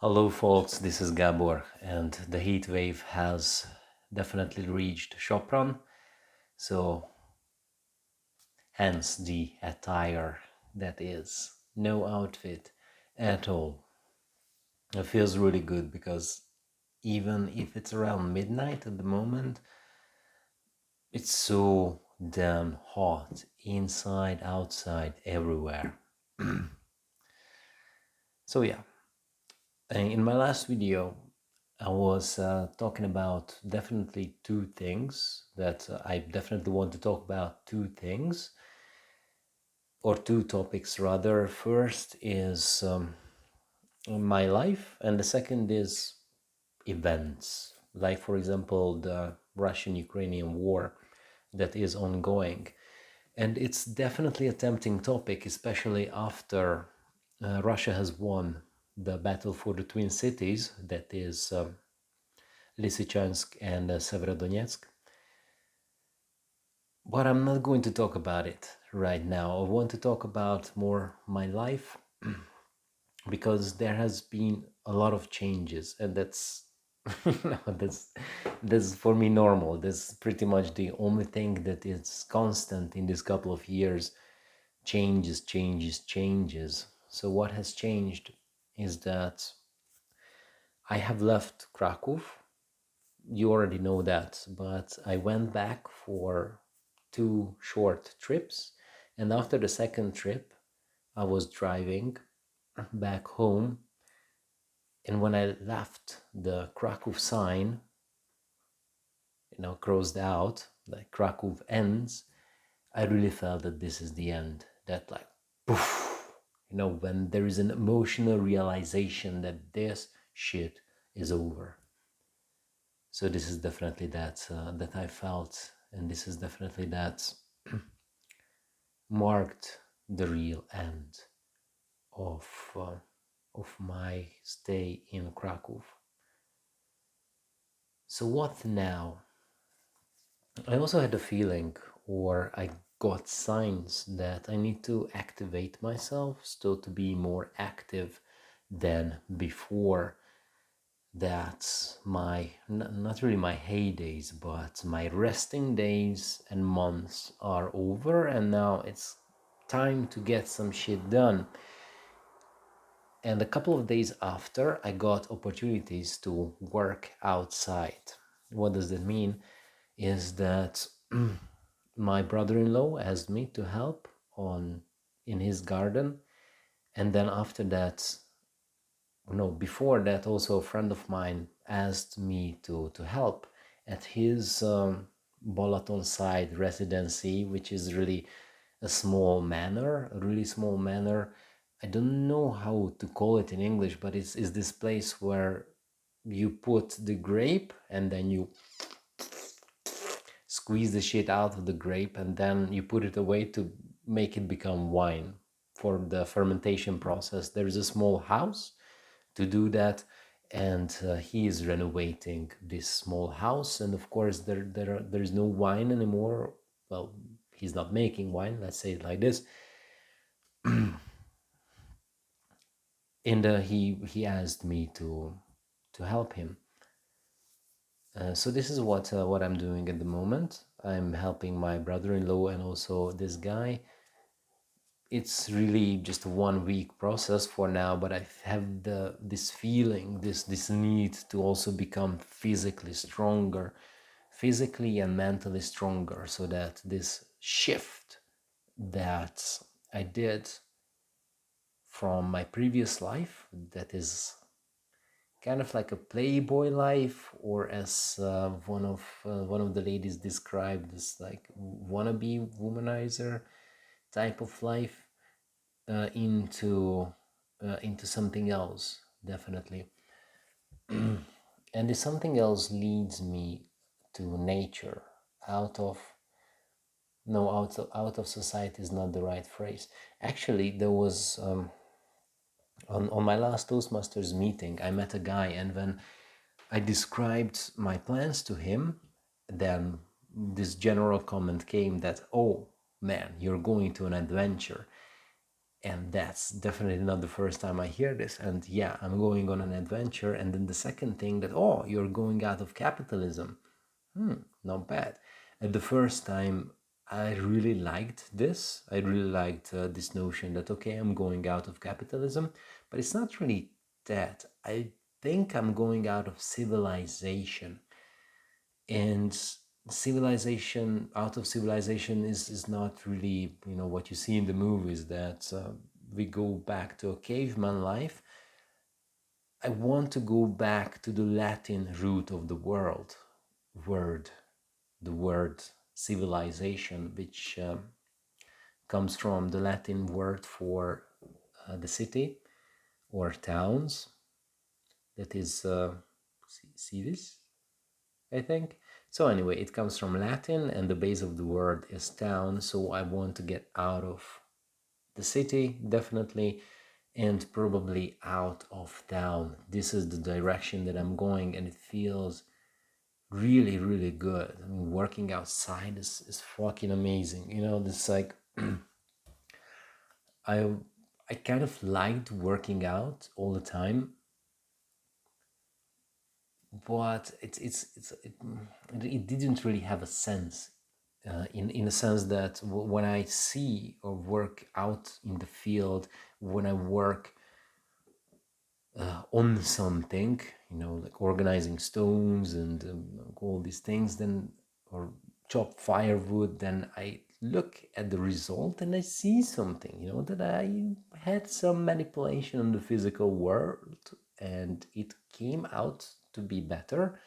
Hello, folks. This is Gabor, and the heat wave has definitely reached Sopron, so hence the attire that is no outfit at all. It feels really good because even if it's around midnight at the moment, it's so damn hot inside, outside, everywhere. So, yeah, in my last video, I was talking about definitely two things that I definitely want to talk about two things or two topics rather. First is my life, and the second is events, like for example the Russian-Ukrainian war that is ongoing. And it's definitely a tempting topic, especially after Russia has won the battle for the Twin Cities, that is Lysychansk and Severodonetsk. But I'm not going to talk about it right now. I want to talk about more my life because there has been a lot of changes, and that's that's for me normal. That's pretty much the only thing that is constant in this couple of years. Changes. So what has changed is that I have left Krakow. You already know that, but I went back for two short trips. And after the second trip, I was driving back home. And when I left, the Krakow sign, crossed out, like Krakow ends, I really felt that this is the end. That, like, poof, when there is an emotional realization that this shit is over. So this is definitely that I felt, and this is definitely that marked the real end of my stay in Krakow. So what now? I also had a feeling, or I got signs that I need to activate myself, still to be more active than before. That's my not really my heydays, but my resting days and months are over, and now it's time to get some shit done. And a couple of days after, I got opportunities to work outside. What does that mean? Is that my brother-in-law asked me to help on in his garden, and then after that, no, before that, also a friend of mine asked me to help at his Balaton side residency, which is really a small manor, a really small manor. I don't know how to call it in English, but it's this place where you put the grape and then you squeeze the shit out of the grape and then you put it away to make it become wine for the fermentation process. There is a small house to do that, and he is renovating this small house, and of course there is no wine anymore. Well, he's not making wine, let's say it like this. And he asked me to help him. So this is what I'm doing at the moment. I'm helping my brother-in-law and also this guy. It's really just a 1 week process for now, but I have this feeling, this need to also become physically stronger, physically and mentally stronger, so that this shift that I did from my previous life, that is kind of like a playboy life, or as one of the ladies described, this like wannabe womanizer type of life, into something else, definitely. And this something else leads me to nature, out of no out of society is not the right phrase. Actually, there was on my last Toastmasters meeting, I met a guy, and when I described my plans to him, then this general comment came that, oh man, you're going to an adventure. And that's definitely not the first time I hear this. And yeah, I'm going on an adventure. And then the second thing that, oh, you're going out of capitalism. Not bad. At the first time, I really liked this. I really liked this notion that, okay, I'm going out of capitalism, but it's not really that. I think I'm going out of civilization. And civilization, out of civilization is not really, what you see in the movies, that we go back to a caveman life. I want to go back to the Latin root of the word, the word civilization, which comes from the Latin word for the city or towns. That is civis, I think. So anyway, it comes from Latin, and the base of the word is town. So I want to get out of the city, definitely, and probably out of town. This is the direction that I'm going, and it feels really, really good. I mean, working outside is fucking amazing. This like I I kind of liked working out all the time, but it didn't really have a sense. In a sense that when I see or work out in the field, when I work on something, like organizing stones and all these things, then, or chop firewood, then I look at the result and I see something, that I had some manipulation in the physical world, and it came out to be better,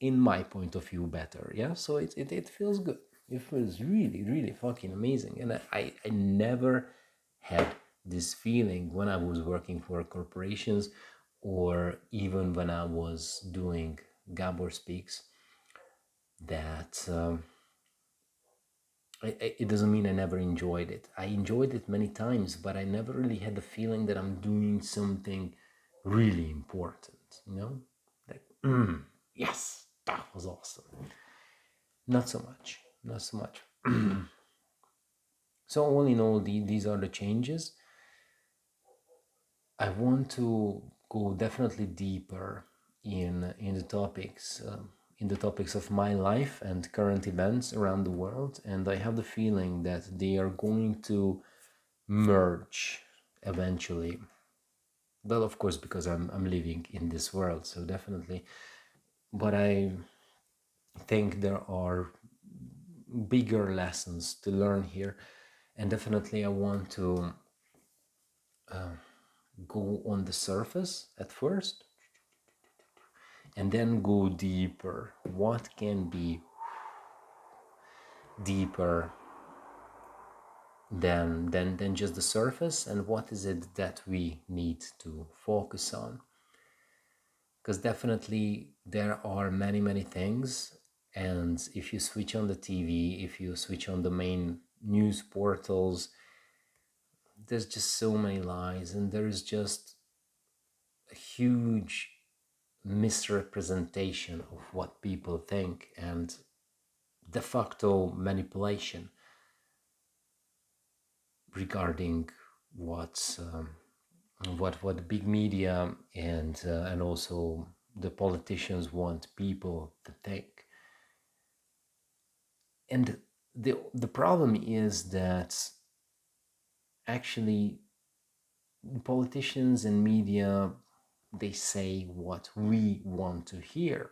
in my point of view, better. Yeah, so it feels good. It feels really, really fucking amazing. And I never had this feeling when I was working for corporations, or even when I was doing Gabor Speaks, that it doesn't mean I never enjoyed it. I enjoyed it many times, but I never really had the feeling that I'm doing something really important, Like, yes, that was awesome. Not so much. Not so much. So all in all, these are the changes. I want to go definitely deeper in the topics, in the topics of my life and current events around the world, and I have the feeling that they are going to merge eventually. Well, of course, because I'm living in this world, so definitely. But I think there are bigger lessons to learn here, and definitely I want to go on the surface at first and then go deeper. What can be deeper than just the surface, and what is it that we need to focus on? Because definitely there are many things, and if you switch on the TV, if you switch on the main news portals, there's just so many lies, and there is just a huge misrepresentation of what people think, and de facto manipulation regarding what big media and also the politicians want people to think. And the problem is that actually politicians and media, they say what we want to hear,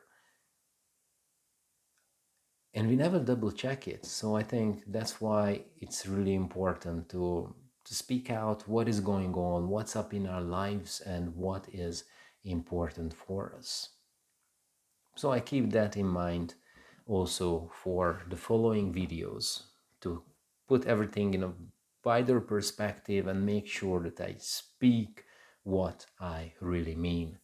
and we never double check it. So I think that's why it's really important to speak out what is going on, what's up in our lives, and what is important for us. So I keep that in mind also for the following videos, to put everything in a wider perspective and make sure that I speak what I really mean.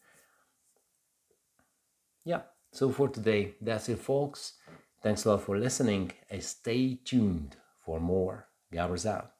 Yeah, so for today, that's it, folks. Thanks a lot for listening, and stay tuned for more. Gabbers out.